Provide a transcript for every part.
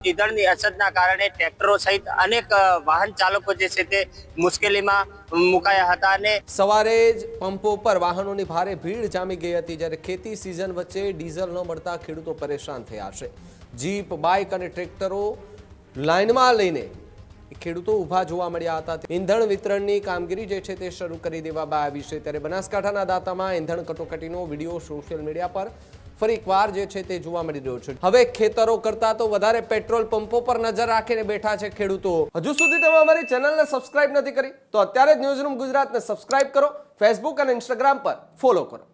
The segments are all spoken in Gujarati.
ઈંધણની અછતના કારણે ટ્રેક્ટરો સહિત અનેક વાહન ચાલકો જે છે તે મુશ્કેલીમાં મુકાયા હતા અને સવારે જ પંપો પર વાહનોની ભારે ભીડ જામી ગઈ હતી, જ્યારે ખેતી સિઝન વચ્ચે ડીઝલ ન મળતા ખેડૂતો પરેશાન થયા છે। જીપ, બાઇક અને ટ્રેક્ટરો લાઇનમાં લઈને ખેડૂતો ઊભા જોવા મળ્યા હતા। ઈંધણ વિતરણની કામગીરી જે છે તે શરૂ કરી દેવામાં આવી છે, ત્યારે બનાસકાંઠાના દાંતામાં ઈંધણ કટોકટીનો વિડીયો સોશિયલ મીડિયા પર ફરી એકવાર જે છે તે જોવા મળી રહ્યો છે। હવે ખેતરો કરતા તો વધારે પેટ્રોલ પંપો પર નજર રાખીને બેઠા છે ખેડૂતો। હજુ સુધી તમે અમારી ચેનલને સબસ્ક્રાઇબ નથી કરી તો અત્યારે જ ન્યૂઝરૂમ ગુજરાતને સબસ્ક્રાઇબ કરો, ફેસબુક અને ઇન્સ્ટાગ્રામ પર ફોલો કરો।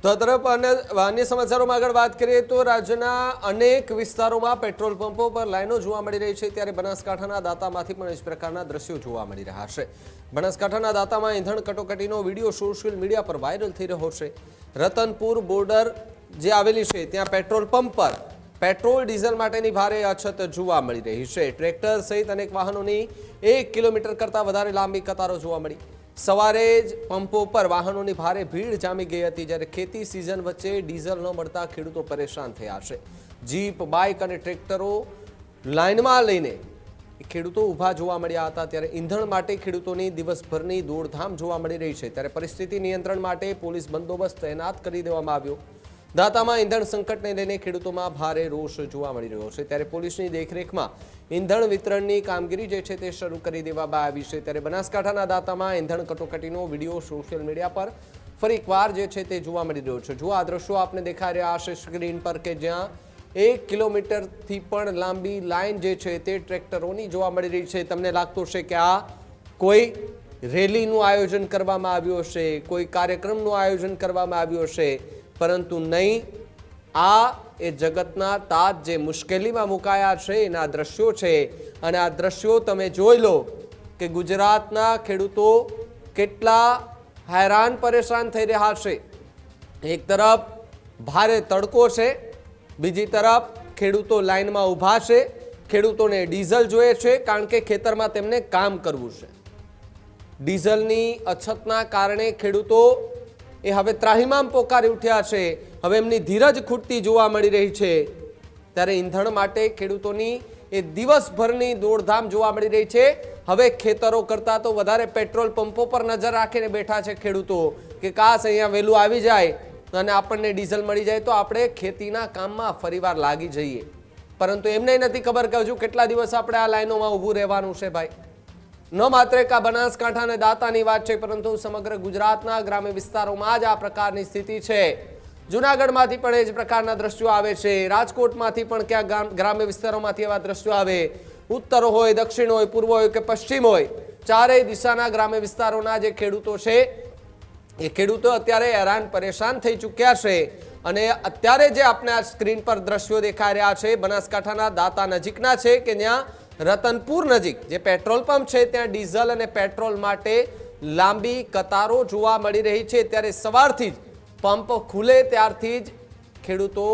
તો તરફ અન્ય સમાચારોમાં આગળ વાત કરીએ તો રાજ્યના અનેક વિસ્તારોમાં પેટ્રોલ પંપો પર લાઈનો જોવા મળી રહી છે, ત્યારે બનાસકાંઠાના દાંતામાંથી પણ એ જ પ્રકારના દ્રશ્યો જોવા મળી રહ્યા છે। બનાસકાંઠાના દાંતામાં ઈંધણ કટોકટીનો વિડીયો સોશિયલ મીડિયા પર વાયરલ થઈ રહ્યો છે। રતનપુર બોર્ડર જે આવેલી છે ત્યાં પેટ્રોલ પંપ પર પેટ્રોલ ડીઝલ માટેની ભારે અછત જોવા મળી રહી છે। ટ્રેક્ટર સહિત અનેક વાહનોની 1 કિલોમીટર કરતાં વધારે લાંબી કતારો જોવા મળી। સવારે જ પંપો પર વાહનોની ભારે ભીડ જામી ગઈ હતી, જ્યારે ખેતી સિઝન વચ્ચે ડીઝલ ન મળતા ખેડૂતો પરેશાન થયા છે। જીપ, બાઇક અને ટ્રેક્ટરો લાઇનમાં લઈને ખેડૂતો ઊભા જોવા મળ્યા હતા, ત્યારે ઈંધણ માટે ખેડૂતોની દિવસભરની દોડધામ જોવા મળી રહી છે। ત્યારે પરિસ્થિતિ નિયંત્રણ માટે પોલીસ બંદોબસ્ત તૈનાત કરી દેવામાં આવ્યો। દાંતામાં ઈંધણ સંકટને લઈને ખેડૂતોમાં ભારે રોષ જોવા મળી રહ્યો છે, ત્યારે પોલીસની દેખરેખમાં ઈંધણ વિતરણની કામગીરી જે છે તે શરૂ કરી દેવામાં આવી છે। ત્યારે બનાસકાંઠાના દાંતામાં ઈંધણ કટોકટીનો વિડીયો સોશિયલ મીડિયા પર ફરી એકવાર જે છે તે જોવા મળી રહ્યો છે। જો આ દ્રશ્યો આપને દેખાઈ રહ્યા હશે સ્ક્રીન પર કે જ્યાં 1 કિલોમીટરથી પણ લાંબી લાઈન જે છે તે ટ્રેક્ટરોની જોવા મળી રહી છે। તમને લાગતું હશે કે આ કોઈ રેલીનું આયોજન કરવામાં આવ્યું હશે, કોઈ કાર્યક્રમનું આયોજન કરવામાં આવ્યું હશે, પરંતુ નહીં, આ એ જગતના તાજ જે મુશ્કેલીમાં મુકાયા છે એના દ્રશ્યો છે। અને આ દ્રશ્યો તમે જોઈ લો કે ગુજરાતના ખેડૂતો કેટલા હેરાન પરેશાન થઈ રહ્યા છે। એક તરફ ભારે તડકો છે, બીજી તરફ ખેડૂતો લાઈનમાં ઊભા છે, ખેડૂતોને ડીઝલ જોઈએ છે કારણ કે ખેતરમાં તેમને કામ કરવું છે। ડીઝલની અછતના કારણે ખેડૂતો એ હવે ત્રાહિમામ પોકારી ઉઠ્યા છે, હવે એમની ધીરજ ખૂટતી જોવા મળી રહી છે। ત્યારે ઈંધણ માટે ખેડૂતોની એ દિવસભરની દોડધામ જોવા મળી રહી છે। હવે ખેતરો કરતા તો વધારે પેટ્રોલ પંપો પર નજર રાખીને બેઠા છે ખેડૂતો કે કાશ અહીંયા વહેલું આવી જાય અને આપણને ડીઝલ મળી જાય તો આપણે ખેતીના કામમાં ફરીવાર લાગી જઈએ, પરંતુ એમને નથી ખબર કે હજુ કેટલા દિવસ આપણે આ લાઈનોમાં ઊભું રહેવાનું છે। ભાઈ, ન માત્ર એક બનાસકાંઠા અને દાંતાની વાત છે, પરંતુ સમગ્ર ગુજરાતના ગ્રામ્ય વિસ્તારોમાં જ આ પ્રકારની સ્થિતિ છે। જૂનાગઢમાંથી પણ એ જ પ્રકારના દ્રશ્યો આવે છે, રાજકોટમાંથી પણ ક્યાં ગ્રામ્ય વિસ્તારોમાંથી એવા દ્રશ્યો આવે। ઉત્તર હોય, દક્ષિણ હોય, પૂર્વ હોય કે પશ્ચિમ હોય, ચારેય દિશાના ગ્રામ્ય વિસ્તારોના જે ખેડૂતો છે એ ખેડૂતો અત્યારે હેરાન પરેશાન થઈ ચૂક્યા છે। અને અત્યારે જે આપણે આ સ્ક્રીન પર દ્રશ્યો દેખાઈ રહ્યા છે બનાસકાંઠાના દાંતા નજીકના છે કે જ્યાં રતનપુર નજીક જે પેટ્રોલ પંપ છે ત્યાં ડીઝલ અને પેટ્રોલ માટે લાંબી કતારો જોવા મળી રહી છે। ત્યારે સવારથી જ પંપ ખુલે ત્યારથી જ ખેડૂતો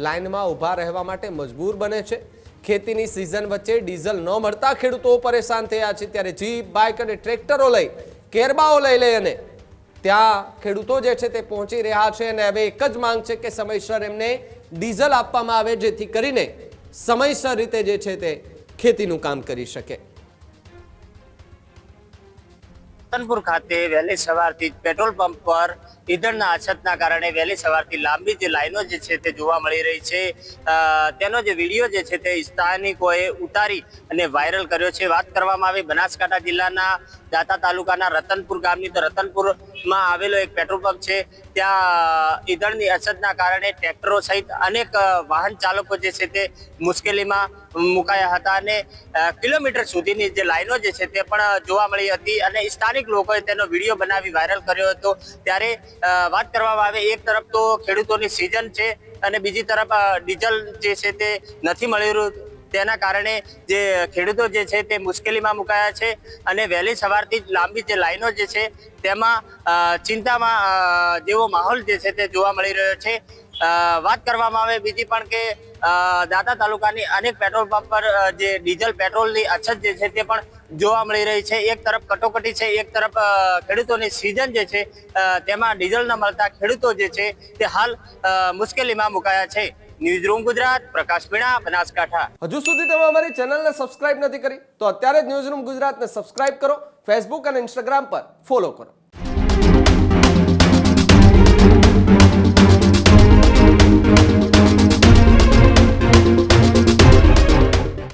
લાઇનમાં ઊભા રહેવા માટે મજબૂર બને છે। ખેતીની સિઝન વચ્ચે ડીઝલ ન મળતા ખેડૂતો પરેશાન થયા છે, ત્યારે જીપ, બાઇક અને ટ્રેક્ટરો લઈ, કેરબાઓ લઈ અને ત્યાં ખેડૂતો જે છે તે પહોંચી રહ્યા છે। અને હવે એક જ માંગ છે કે સમયસર એમને ડીઝલ આપવામાં આવે, જેથી કરીને સમયસર રીતે જે છે તે ખેતીનું કામ કરી શકે। રતનપુર ખાતે વહેલી સવારથી પેટ્રોલ પંપ પર ઈંધણના અછતના કારણે વહેલી સવારથી લાંબી જે લાઈનો જે છે તે જોવા મળી રહી છે। તેનો જે વિડીયો જે છે તે સ્થાનિકોએ ઉતારી અને વાયરલ કર્યો છે। વાત કરવામાં આવે બનાસકાંઠા જિલ્લાના દાંતા તાલુકાના રતનપુર ગામની, તો રતનપુરમાં આવેલો એક પેટ્રોલ પંપ છે, ત્યાં ઈંધણની અછતના કારણે ટ્રેક્ટરો સહિત અનેક વાહન ચાલકો જે છે તે મુશ્કેલીમાં મુકાયા હતા અને કિલોમીટર સુધીની જે લાઈનો જે છે તે પણ જોવા મળી હતી અને સ્થાનિક લોકોએ તેનો વિડીયો બનાવી વાયરલ કર્યો હતો। ત્યારે વાત કરવામાં આવે એક તરફ તો ખેડૂતોની સિઝન છે અને બીજી તરફ ડીઝલ જે છે તે નથી મળી રહ્યું, તેના કારણે જે ખેડૂતો જે છે તે મુશ્કેલીમાં મુકાયા છે અને વહેલી સવારથી જ લાંબી જે લાઈનો જે છે તેમાં ચિંતામાં જેવો માહોલ જે છે તે જોવા મળી રહ્યો છે. વાત કરવામાં આવે બીજી પણ કે દાંતા તાલુકાની અનેક પેટ્રોલ પંપ પર જે ડીઝલ પેટ્રોલની અછત જે છે તે પણ જોવા મળી રહી છે. એક તરફ કટોકટી છે, એક તરફ ખેડૂતોની સિઝન જે છે તેમાં ડીઝલ ન મળતા ખેડૂતો જે છે તે હાલ મુશ્કેલીમાં મુકાયા છે. ન્યૂઝ રૂમ ગુજરાત, પ્રકાશ પીણા, બનાસકાંઠા. હજુ સુધી તમે અમારી ચેનલને સબસ્ક્રાઇબ નથી કરી તો અત્યારે જ ન્યૂઝ રૂમ ગુજરાતને સબસ્ક્રાઇબ કરો, ફેસબુક અને ઇન્સ્ટાગ્રામ પર ફોલો કરો.